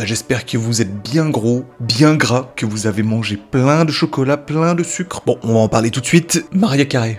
J'espère que vous êtes bien gros, bien gras, que vous avez mangé plein de chocolat, plein de sucre. Bon, on va en parler tout de suite. Maria Carré.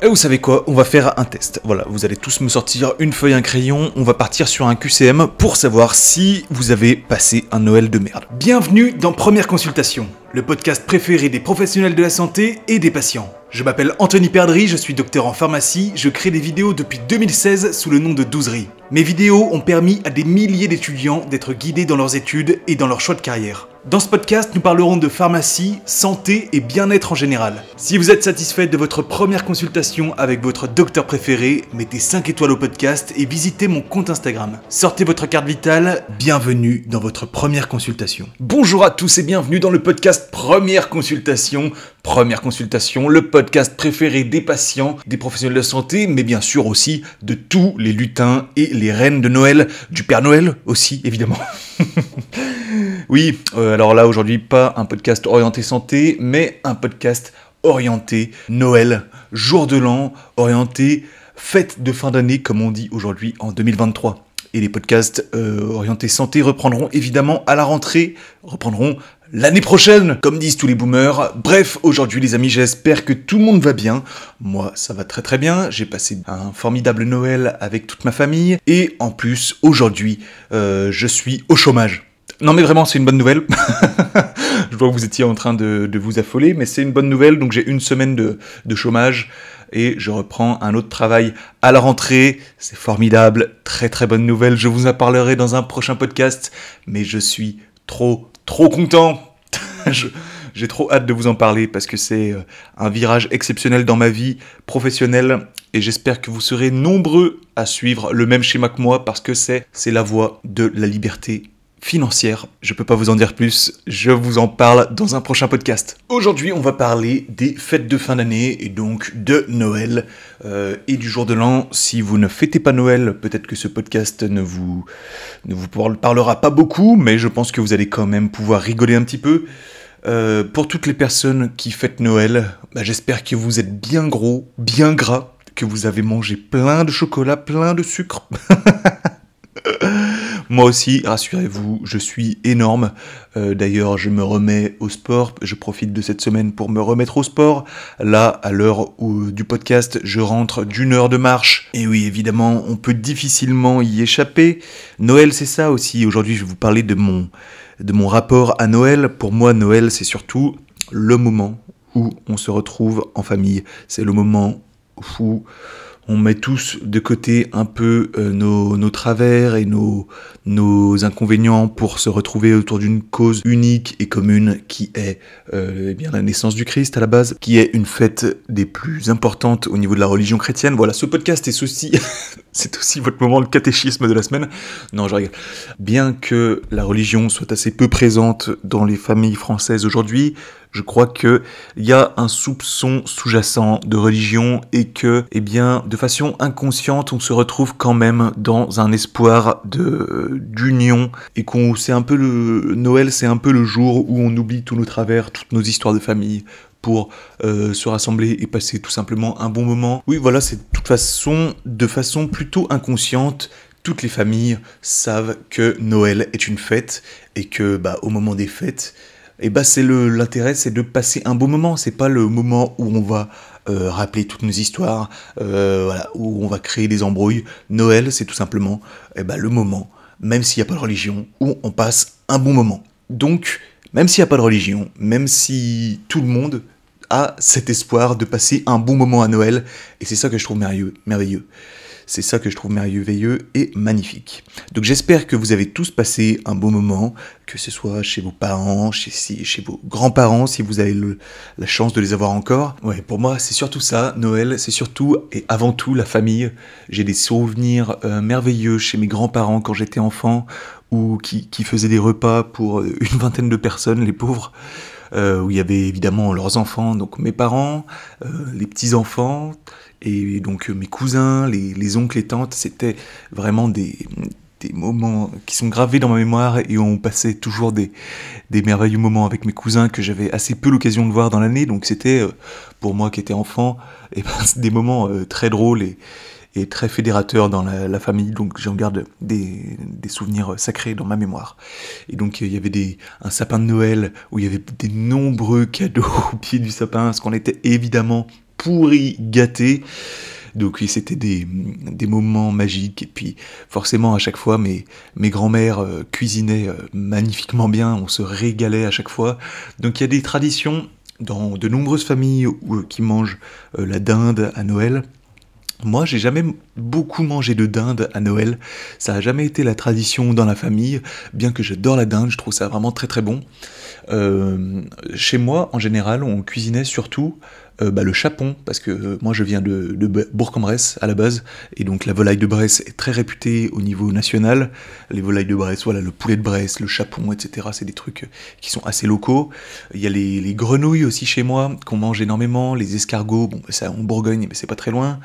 Et vous savez quoi? On va faire un test. Voilà, vous allez tous me sortir une feuille, un crayon. On va partir sur un QCM pour savoir si vous avez passé un Noël de merde. Bienvenue dans Première Consultation, le podcast préféré des professionnels de la santé et des patients. Je m'appelle Anthony Perdry, je suis docteur en pharmacie, je crée des vidéos depuis 2016 sous le nom de Douzerie. Mes vidéos ont permis à des milliers d'étudiants d'être guidés dans leurs études et dans leur choix de carrière. Dans ce podcast, nous parlerons de pharmacie, santé et bien-être en général. Si vous êtes satisfait de votre première consultation avec votre docteur préféré, mettez 5 étoiles au podcast et visitez mon compte Instagram. Sortez votre carte vitale, bienvenue dans votre première consultation. Bonjour à tous et bienvenue dans le podcast Première Consultation. Première Consultation, le podcast préféré des patients, des professionnels de santé, mais bien sûr aussi de tous les lutins et les reines de Noël, du Père Noël aussi, évidemment. Oui, alors là aujourd'hui, pas un podcast orienté santé, mais un podcast orienté Noël, jour de l'an, orienté fête de fin d'année, comme on dit aujourd'hui en 2023. Et les podcasts orientés santé reprendront évidemment à la rentrée, reprendront l'année prochaine, comme disent tous les boomers. Bref, aujourd'hui les amis, j'espère que tout le monde va bien. Moi, ça va très très bien. J'ai passé un formidable Noël avec toute ma famille. Et en plus, aujourd'hui, je suis au chômage. Non mais vraiment, c'est une bonne nouvelle. Je vois que vous étiez en train de vous affoler, mais c'est une bonne nouvelle. Donc j'ai une semaine de chômage et je reprends un autre travail à la rentrée. C'est formidable, très très bonne nouvelle. Je vous en parlerai dans un prochain podcast, mais je suis trop content. J'ai trop hâte de vous en parler parce que c'est un virage exceptionnel dans ma vie professionnelle et j'espère que vous serez nombreux à suivre le même schéma que moi parce que c'est la voie de la liberté financière. Je peux pas vous en dire plus, je vous en parle dans un prochain podcast. Aujourd'hui, on va parler des fêtes de fin d'année et donc de Noël et du jour de l'an. Si vous ne fêtez pas Noël, peut-être que ce podcast ne vous parlera pas beaucoup, mais je pense que vous allez quand même pouvoir rigoler un petit peu. Pour toutes les personnes qui fêtent Noël, j'espère que vous êtes bien gros, bien gras, que vous avez mangé plein de chocolat, plein de sucre. Moi aussi, rassurez-vous, je suis énorme. D'ailleurs, je me remets au sport. Je profite de cette semaine pour me remettre au sport. Là, à l'heure du podcast, je rentre d'une heure de marche. Et oui, évidemment, on peut difficilement y échapper. Noël, c'est ça aussi. Aujourd'hui, je vais vous parler de mon rapport à Noël. Pour moi, Noël, c'est surtout le moment où on se retrouve en famille. C'est le moment où on met tous de côté un peu nos travers et nos inconvénients pour se retrouver autour d'une cause unique et commune qui est la naissance du Christ à la base, qui est une fête des plus importantes au niveau de la religion chrétienne. Voilà, ce podcast est aussi c'est aussi votre moment de catéchisme de la semaine. Non, je rigole. Bien que la religion soit assez peu présente dans les familles françaises aujourd'hui, je crois que il y a un soupçon sous-jacent de religion et que, de façon inconsciente, on se retrouve quand même dans un espoir d'union et c'est un peu Noël, c'est un peu le jour où on oublie tous nos travers, toutes nos histoires de famille pour se rassembler et passer tout simplement un bon moment. Oui, voilà, c'est de façon plutôt inconsciente. Toutes les familles savent que Noël est une fête et que, au moment des fêtes, l'intérêt, c'est de passer un beau moment. C'est pas le moment où on va rappeler toutes nos histoires, où on va créer des embrouilles. Noël, c'est tout simplement le moment, même s'il n'y a pas de religion, où on passe un bon moment. Donc, même s'il n'y a pas de religion, même si tout le monde a cet espoir de passer un bon moment à Noël, et c'est ça que je trouve merveilleux. C'est ça que je trouve merveilleux et magnifique. Donc j'espère que vous avez tous passé un bon moment, que ce soit chez vos parents, chez vos grands-parents, si vous avez la chance de les avoir encore. Ouais, pour moi, c'est surtout ça. Noël, c'est surtout et avant tout la famille. J'ai des souvenirs merveilleux chez mes grands-parents quand j'étais enfant, ou qui faisaient des repas pour une vingtaine de personnes, les pauvres. Où il y avait évidemment leurs enfants, donc mes parents, les petits-enfants, et donc mes cousins, les oncles et tantes. C'était vraiment des moments qui sont gravés dans ma mémoire et on passait toujours des merveilleux moments avec mes cousins que j'avais assez peu l'occasion de voir dans l'année. Donc c'était, pour moi qui étais enfant, des moments très drôles est très fédérateur dans la famille, donc j'en garde des souvenirs sacrés dans ma mémoire. Et donc il y avait un sapin de Noël où il y avait des nombreux cadeaux au pied du sapin, parce qu'on était évidemment pourri gâtés. Donc oui, c'était des moments magiques, et puis forcément à chaque fois mes grands-mères cuisinaient magnifiquement bien, on se régalait à chaque fois. Donc il y a des traditions dans de nombreuses familles qui mangent la dinde à Noël. Moi, j'ai jamais beaucoup mangé de dinde à Noël, ça a jamais été la tradition dans la famille, bien que j'adore la dinde, je trouve ça vraiment très très bon. Chez moi, en général, on cuisinait surtout le chapon, parce que moi je viens de Bourg-en-Bresse à la base, et donc la volaille de Bresse est très réputée au niveau national. Les volailles de Bresse, voilà, le poulet de Bresse, le chapon, etc., c'est des trucs qui sont assez locaux. Il y a les grenouilles aussi chez moi, qu'on mange énormément, les escargots, bon, ça en Bourgogne, mais c'est pas très loin.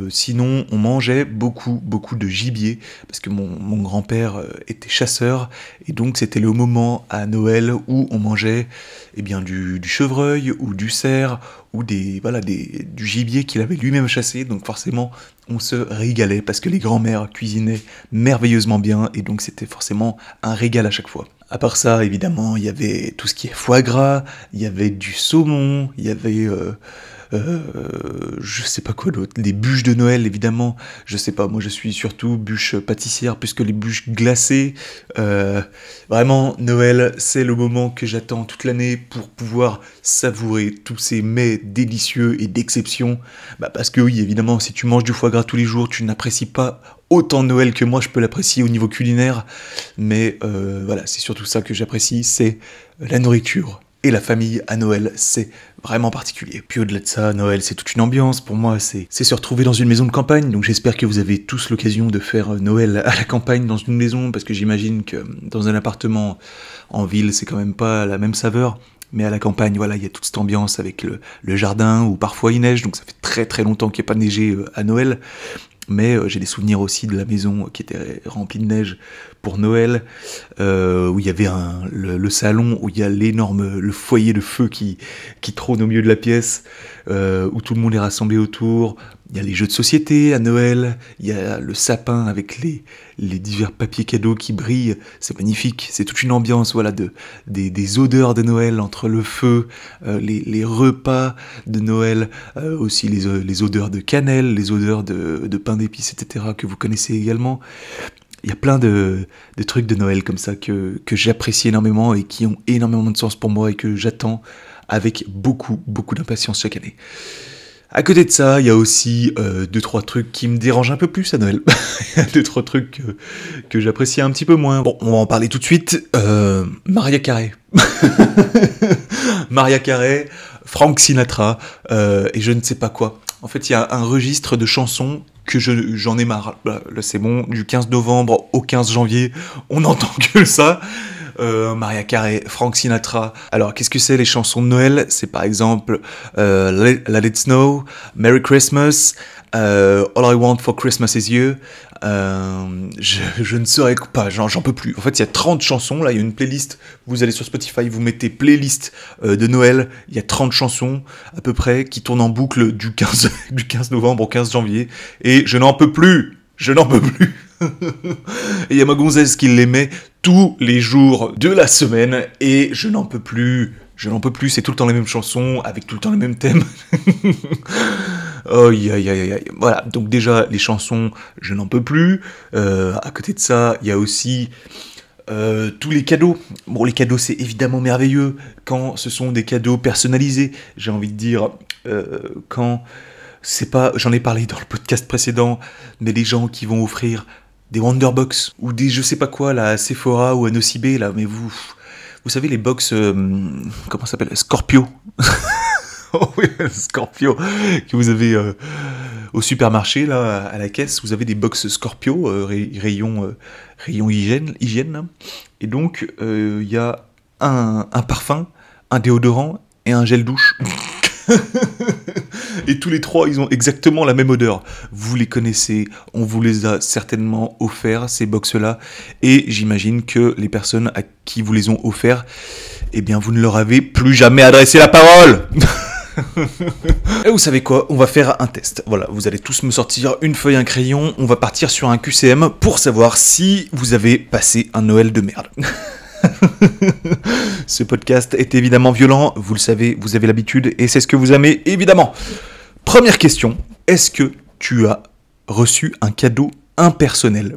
Sinon, on mangeait beaucoup de gibier, parce que mon grand-père était chasseur, et donc c'était le moment à Noël où on mangeait du chevreuil ou du cerf ou du gibier qu'il avait lui-même chassé. Donc forcément, on se régalait parce que les grands-mères cuisinaient merveilleusement bien, et donc c'était forcément un régal à chaque fois. À part ça, évidemment, il y avait tout ce qui est foie gras, il y avait du saumon, il y avait je sais pas quoi d'autre, les bûches de Noël évidemment, je sais pas, moi je suis surtout bûche pâtissière plus que les bûches glacées. Vraiment, Noël, c'est le moment que j'attends toute l'année pour pouvoir savourer tous ces mets délicieux et d'exception. Parce que oui, évidemment, si tu manges du foie gras tous les jours, tu n'apprécies pas autant Noël que moi je peux l'apprécier au niveau culinaire, mais voilà, c'est surtout ça que j'apprécie, c'est la nourriture. Et la famille à Noël, c'est vraiment particulier. Puis au-delà de ça, Noël, c'est toute une ambiance. Pour moi, c'est se retrouver dans une maison de campagne. Donc j'espère que vous avez tous l'occasion de faire Noël à la campagne dans une maison, parce que j'imagine que dans un appartement en ville, c'est quand même pas la même saveur. Mais à la campagne, voilà, il y a toute cette ambiance avec le jardin, où parfois il neige, donc ça fait très très longtemps qu'il n'y a pas neigé à Noël. Mais j'ai des souvenirs aussi de la maison qui était remplie de neige pour Noël, où il y avait le salon, où il y a le foyer de feu qui trône au milieu de la pièce, où tout le monde est rassemblé autour. Il y a les jeux de société à Noël, il y a le sapin avec les divers papiers cadeaux qui brillent, c'est magnifique, c'est toute une ambiance, voilà, des odeurs de Noël entre le feu, les repas de Noël, aussi les odeurs de cannelle, les odeurs de pain d'épices, etc., que vous connaissez également. Il y a plein de trucs de Noël comme ça que j'apprécie énormément et qui ont énormément de sens pour moi et que j'attends avec beaucoup d'impatience chaque année. À côté de ça, il y a aussi 2-3 trucs qui me dérangent un peu plus à Noël. Il y a 2-3 trucs que j'apprécie un petit peu moins. Bon, on va en parler tout de suite. Mariah Carey. Mariah Carey, Frank Sinatra, et je ne sais pas quoi. En fait, il y a un registre de chansons que j'en ai marre. Là, c'est bon, du 15 novembre au 15 janvier, on n'entend que ça. Mariah Carey, Frank Sinatra. Alors, qu'est-ce que c'est les chansons de Noël? C'est par exemple Let It Snow, Merry Christmas, All I Want for Christmas Is You. Je ne saurais pas, j'en peux plus. En fait, il y a 30 chansons, là, il y a une playlist. Vous allez sur Spotify, vous mettez playlist de Noël. Il y a 30 chansons, à peu près, qui tournent en boucle du 15 novembre au 15 janvier. Et je n'en peux plus. Je n'en peux plus. Et il y a ma gonzesse qui les met tous les jours de la semaine et je n'en peux plus, c'est tout le temps les mêmes chansons, avec tout le temps les mêmes thèmes. Oh, voilà, donc déjà les chansons, je n'en peux plus. À côté de ça, il y a aussi tous les cadeaux. Bon, les cadeaux, c'est évidemment merveilleux quand ce sont des cadeaux personnalisés, j'ai envie de dire, quand... C'est pas, j'en ai parlé dans le podcast précédent, mais des gens qui vont offrir des Wonderbox ou des je sais pas quoi là à Sephora ou à Nocibé là, mais vous savez les box comment ça s'appelle, Scorpio. Oh oui, Scorpio que vous avez au supermarché là à la caisse, vous avez des box Scorpio rayon hygiène là. Et donc il y a un parfum, un déodorant et un gel douche. Et tous les trois, ils ont exactement la même odeur. Vous les connaissez, on vous les a certainement offerts, ces box-là. Et j'imagine que les personnes à qui vous les ont offerts, eh bien, vous ne leur avez plus jamais adressé la parole. Et vous savez quoi? On va faire un test. Voilà, vous allez tous me sortir une feuille, un crayon. On va partir sur un QCM pour savoir si vous avez passé un Noël de merde. Ce podcast est évidemment violent, vous le savez, vous avez l'habitude, et c'est ce que vous aimez, évidemment. Première question, est-ce que tu as reçu un cadeau impersonnel?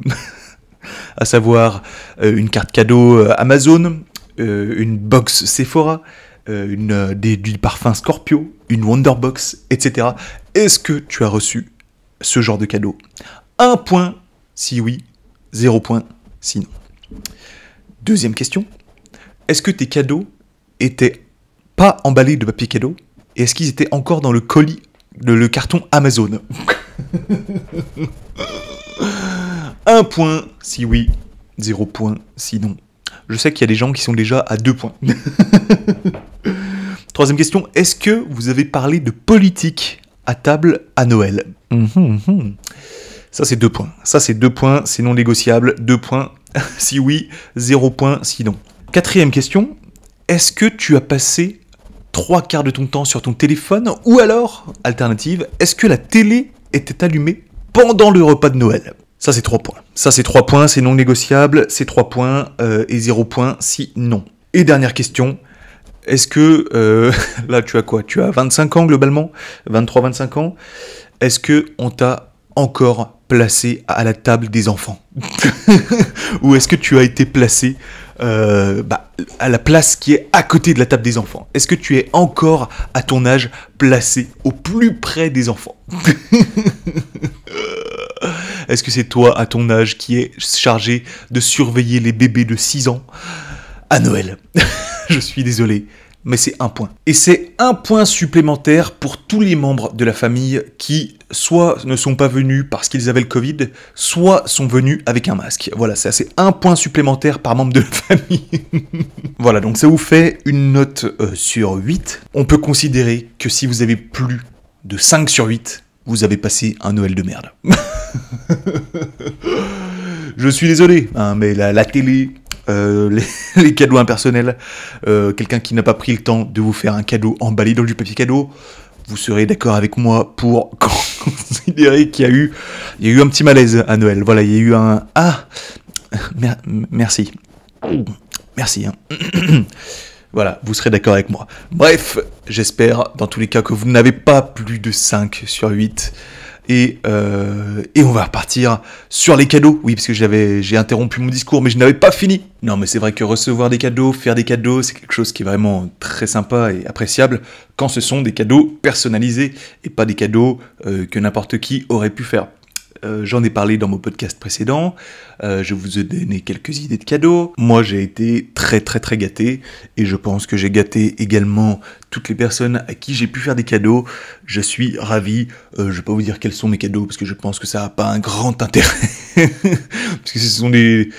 À savoir une carte cadeau Amazon, une box Sephora, du parfum Scorpio, une Wonderbox, etc. Est-ce que tu as reçu ce genre de cadeau? 1 point si oui, 0 point si non. Deuxième question, est-ce que tes cadeaux étaient pas emballés de papier cadeau et est-ce qu'ils étaient encore dans le colis, le carton Amazon? 1 point si oui, 0 point si non. Je sais qu'il y a des gens qui sont déjà à 2 points. Troisième question, est-ce que vous avez parlé de politique à table à Noël? Ça c'est 2 points. Ça c'est 2 points, c'est non négociable. 2 points si oui, 0 point si non. Quatrième question, est-ce que tu as passé 3/4 de ton temps sur ton téléphone ou alors, alternative, est-ce que la télé était allumée pendant le repas de Noël? Ça c'est 3 points. Ça c'est 3 points, c'est non négociable, c'est 3 points et 0 points si non. Et dernière question, est-ce que, là tu as quoi? Tu as 25 ans globalement, 23-25 ans, est-ce que on t'a encore placé à la table des enfants? Ou est-ce que tu as été placé à la place qui est à côté de la table des enfants? Est-ce que tu es encore, à ton âge, placé au plus près des enfants? Est-ce que c'est toi, à ton âge, qui est chargé de surveiller les bébés de 6 ans à Noël? Je suis désolé, mais c'est 1 point. Et c'est 1 point supplémentaire pour tous les membres de la famille qui soit ne sont pas venus parce qu'ils avaient le Covid, soit sont venus avec un masque. Voilà, c'est 1 point supplémentaire par membre de la famille. Voilà, donc ça vous fait une note sur 8. On peut considérer que si vous avez plus de 5 sur 8, vous avez passé un Noël de merde. Je suis désolé, hein, mais la télé, les cadeaux impersonnels, quelqu'un qui n'a pas pris le temps de vous faire un cadeau emballé dans du papier cadeau, vous serez d'accord avec moi pour considérer qu'il y a eu un petit malaise à Noël. Voilà, il y a eu un... Ah, merci. Merci. Hein. Voilà, vous serez d'accord avec moi. Bref, j'espère dans tous les cas que vous n'avez pas plus de 5 sur 8. Et on va repartir sur les cadeaux. Oui, parce que j'ai interrompu mon discours, mais je n'avais pas fini. Non, mais c'est vrai que recevoir des cadeaux, faire des cadeaux, c'est quelque chose qui est vraiment très sympa et appréciable quand ce sont des cadeaux personnalisés et pas des cadeaux que n'importe qui aurait pu faire. J'en ai parlé dans mon podcast précédent, je vous ai donné quelques idées de cadeaux. Moi j'ai été très très très gâté, et je pense que j'ai gâté également toutes les personnes à qui j'ai pu faire des cadeaux. Je suis ravi, je vais pas vous dire quels sont mes cadeaux, parce que je pense que ça n'a pas un grand intérêt, parce que ce sont des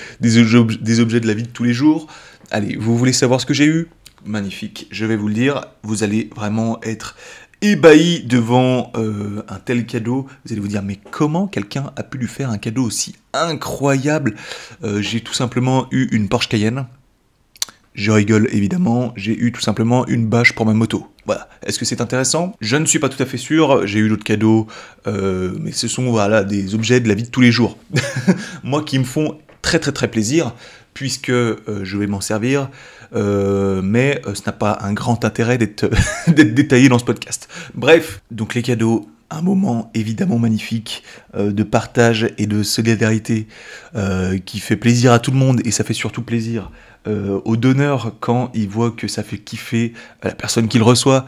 objets de la vie de tous les jours. Allez, vous voulez savoir ce que j'ai eu? Magnifique, je vais vous le dire, vous allez vraiment être ébahi devant un tel cadeau. Vous allez vous dire, mais comment quelqu'un a pu lui faire un cadeau aussi incroyable? J'ai tout simplement eu une Porsche Cayenne. Je rigole évidemment, j'ai eu tout simplement une bâche pour ma moto. Voilà. Est-ce que c'est intéressant? Je ne suis pas tout à fait sûr, j'ai eu d'autres cadeaux, mais ce sont voilà, des objets de la vie de tous les jours. Moi qui me font très très très plaisir, puisque je vais m'en servir, mais ce n'a pas un grand intérêt d'être détaillé dans ce podcast. Bref, donc les cadeaux, un moment évidemment magnifique de partage et de solidarité qui fait plaisir à tout le monde, et ça fait surtout plaisir au donneur quand il voit que ça fait kiffer la personne qui le reçoit.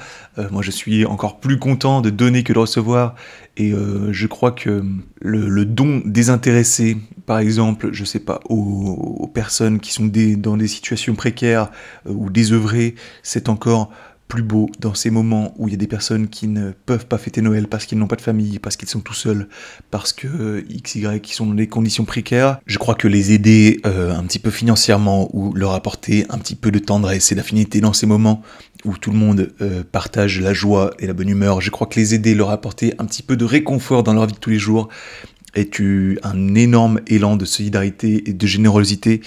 Moi je suis encore plus content de donner que de recevoir, et je crois que le don désintéressé, par exemple, je sais pas, aux personnes qui sont dans des situations précaires ou désœuvrées, c'est encore plus beau dans ces moments où il y a des personnes qui ne peuvent pas fêter Noël parce qu'ils n'ont pas de famille, parce qu'ils sont tout seuls, parce que XY qui sont dans des conditions précaires. Je crois que les aider un petit peu financièrement ou leur apporter un petit peu de tendresse et d'affinité dans ces moments où tout le monde partage la joie et la bonne humeur, je crois que les aider, leur apporter un petit peu de réconfort dans leur vie de tous les jours, est un énorme élan de solidarité et de générosité.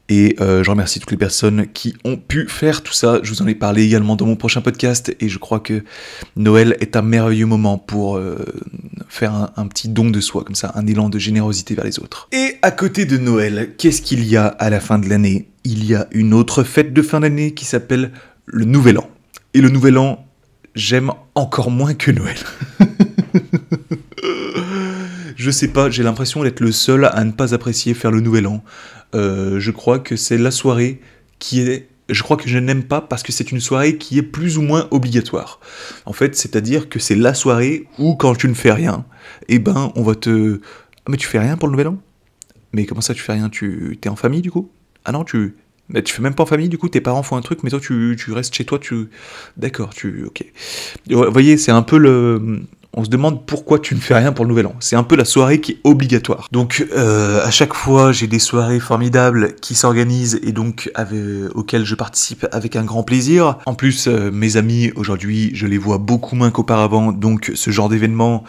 Et je remercie toutes les personnes qui ont pu faire tout ça. Je vous en ai parlé également dans mon prochain podcast. Et je crois que Noël est un merveilleux moment pour faire un petit don de soi, comme ça, un élan de générosité vers les autres. Et à côté de Noël, qu'est-ce qu'il y a à la fin de l'année ? Il y a une autre fête de fin d'année qui s'appelle le Nouvel An. Et le Nouvel An, j'aime encore moins que Noël. Je sais pas, j'ai l'impression d'être le seul à ne pas apprécier faire le Nouvel An. Je crois que c'est la soirée je crois que je n'aime pas parce que c'est une soirée qui est plus ou moins obligatoire. En fait, c'est-à-dire que c'est la soirée où quand tu ne fais rien, on va te... Ah, mais tu fais rien pour le Nouvel An ? Mais comment ça tu fais rien ? T'es en famille du coup ? Ah non, Mais tu fais même pas en famille du coup, tes parents font un truc, mais toi tu restes chez toi, D'accord, ok. Vous voyez, c'est un peu on se demande pourquoi tu ne fais rien pour le Nouvel An. C'est un peu la soirée qui est obligatoire. Donc à chaque fois, j'ai des soirées formidables qui s'organisent et donc auxquelles je participe avec un grand plaisir. En plus, mes amis, aujourd'hui, je les vois beaucoup moins qu'auparavant. Donc ce genre d'événement,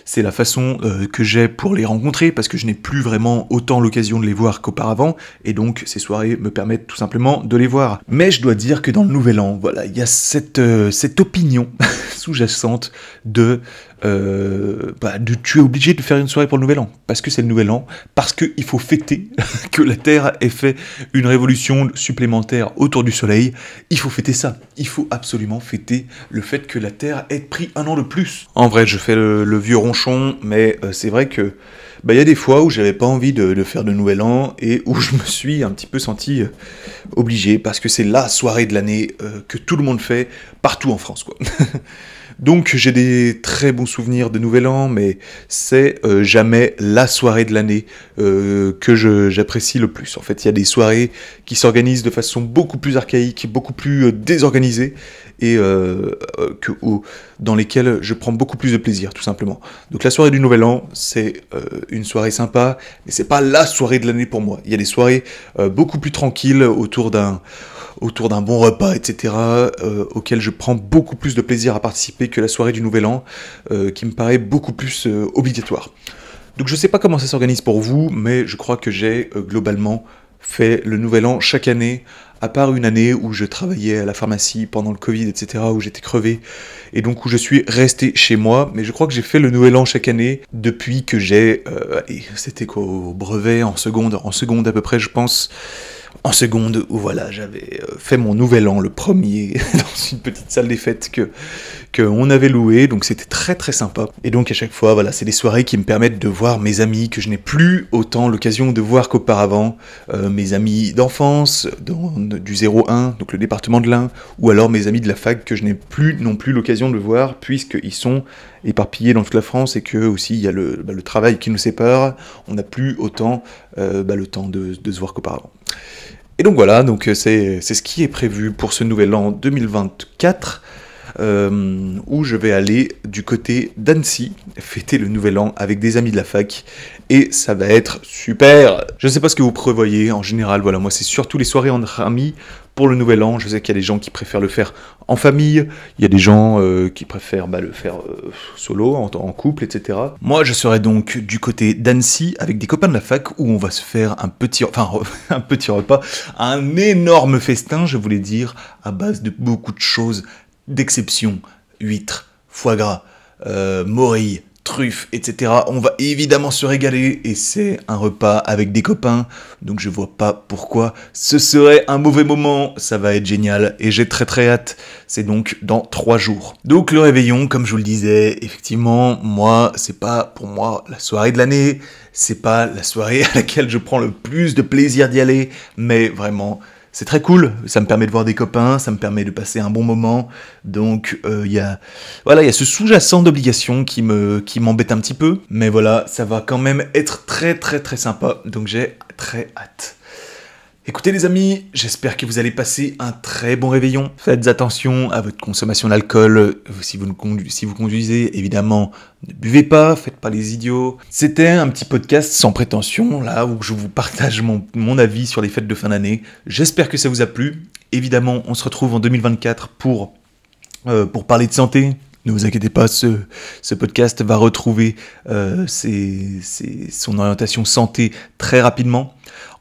c'est la façon que j'ai pour les rencontrer, parce que je n'ai plus vraiment autant l'occasion de les voir qu'auparavant, et donc ces soirées me permettent tout simplement de les voir. Mais je dois dire que dans le Nouvel An, voilà, il y a cette opinion sous-jacente de tu es obligé de faire une soirée pour le Nouvel An, parce que c'est le Nouvel An, parce qu'il faut fêter que la Terre ait fait une révolution supplémentaire autour du Soleil. Il faut fêter ça, il faut absolument fêter le fait que la Terre ait pris un an de plus. En vrai, je fais le vieux ronchon, mais c'est vrai que il y a des fois où j'avais pas envie de faire de Nouvel An et où je me suis un petit peu senti obligé, parce que c'est la soirée de l'année que tout le monde fait partout en France, quoi. Donc j'ai des très bons souvenirs de Nouvel An, mais c'est jamais la soirée de l'année que j'apprécie le plus. En fait, il y a des soirées qui s'organisent de façon beaucoup plus archaïque, beaucoup plus désorganisée, et dans lesquelles je prends beaucoup plus de plaisir, tout simplement. Donc la soirée du Nouvel An, c'est une soirée sympa, mais c'est pas la soirée de l'année pour moi. Il y a des soirées beaucoup plus tranquilles autour d'un bon repas, etc., auquel je prends beaucoup plus de plaisir à participer que la soirée du Nouvel An, qui me paraît beaucoup plus obligatoire. Donc je sais pas comment ça s'organise pour vous, mais je crois que j'ai globalement fait le Nouvel An chaque année, à part une année où je travaillais à la pharmacie pendant le Covid, etc., où j'étais crevé, et donc où je suis resté chez moi, mais je crois que j'ai fait le Nouvel An chaque année depuis que c'était quoi, au brevet, en seconde à peu près, je pense. En seconde, où voilà, j'avais fait mon Nouvel An, le premier, dans une petite salle des fêtes qu'on avait louée, donc c'était très très sympa. Et donc à chaque fois, voilà, c'est des soirées qui me permettent de voir mes amis que je n'ai plus autant l'occasion de voir qu'auparavant, mes amis d'enfance, du 01, donc le département de l'Ain, ou alors mes amis de la fac que je n'ai plus non plus l'occasion de voir, puisqu'ils sont éparpillés dans toute la France, et que aussi il y a le travail qui nous sépare, on n'a plus autant le temps de se voir qu'auparavant. Et donc voilà, donc c'est ce qui est prévu pour ce Nouvel An 2024, où je vais aller du côté d'Annecy, fêter le Nouvel An avec des amis de la fac, et ça va être super. Je ne sais pas ce que vous prévoyez, en général, voilà, moi c'est surtout les soirées entre amis pour le Nouvel An. Je sais qu'il y a des gens qui préfèrent le faire en famille, il y a des gens qui préfèrent le faire solo, en couple, etc. Moi, je serai donc du côté d'Annecy avec des copains de la fac, où on va se faire un petit repas, un énorme festin, je voulais dire, à base de beaucoup de choses d'exception, huîtres, foie gras, morilles, truffes, etc. On va évidemment se régaler, et c'est un repas avec des copains, donc je vois pas pourquoi ce serait un mauvais moment. Ça va être génial, et j'ai très très hâte. C'est donc dans 3 jours. Donc le réveillon, comme je vous le disais, effectivement, c'est pas pour moi la soirée de l'année, c'est pas la soirée à laquelle je prends le plus de plaisir d'y aller, mais vraiment, c'est très cool, ça me permet de voir des copains, ça me permet de passer un bon moment, donc il y a ce sous-jacent d'obligation qui m'embête un petit peu, mais voilà, ça va quand même être très très très sympa, donc j'ai très hâte. Écoutez les amis, j'espère que vous allez passer un très bon réveillon. Faites attention à votre consommation d'alcool. Si vous conduisez, évidemment, ne buvez pas, faites pas les idiots. C'était un petit podcast sans prétention, là, où je vous partage mon avis sur les fêtes de fin d'année. J'espère que ça vous a plu. Évidemment, on se retrouve en 2024 pour parler de santé, Ne vous inquiétez pas, ce podcast va retrouver son orientation santé très rapidement.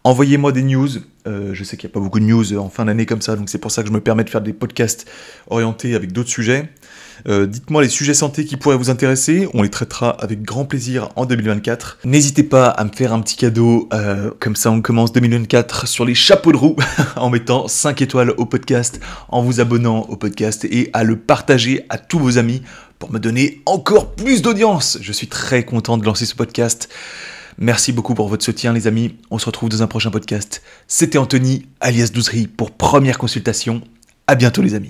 Envoyez-moi des news. Je sais qu'il n'y a pas beaucoup de news en fin d'année comme ça, donc c'est pour ça que je me permets de faire des podcasts orientés avec d'autres sujets. Dites-moi les sujets santé qui pourraient vous intéresser, on les traitera avec grand plaisir en 2024. N'hésitez pas à me faire un petit cadeau, comme ça on commence 2024 sur les chapeaux de roue, en mettant 5 étoiles au podcast, en vous abonnant au podcast et à le partager à tous vos amis pour me donner encore plus d'audience. Je suis très content de lancer ce podcast. Merci beaucoup pour votre soutien les amis, on se retrouve dans un prochain podcast. C'était Anthony alias Douzerie pour première consultation, à bientôt les amis.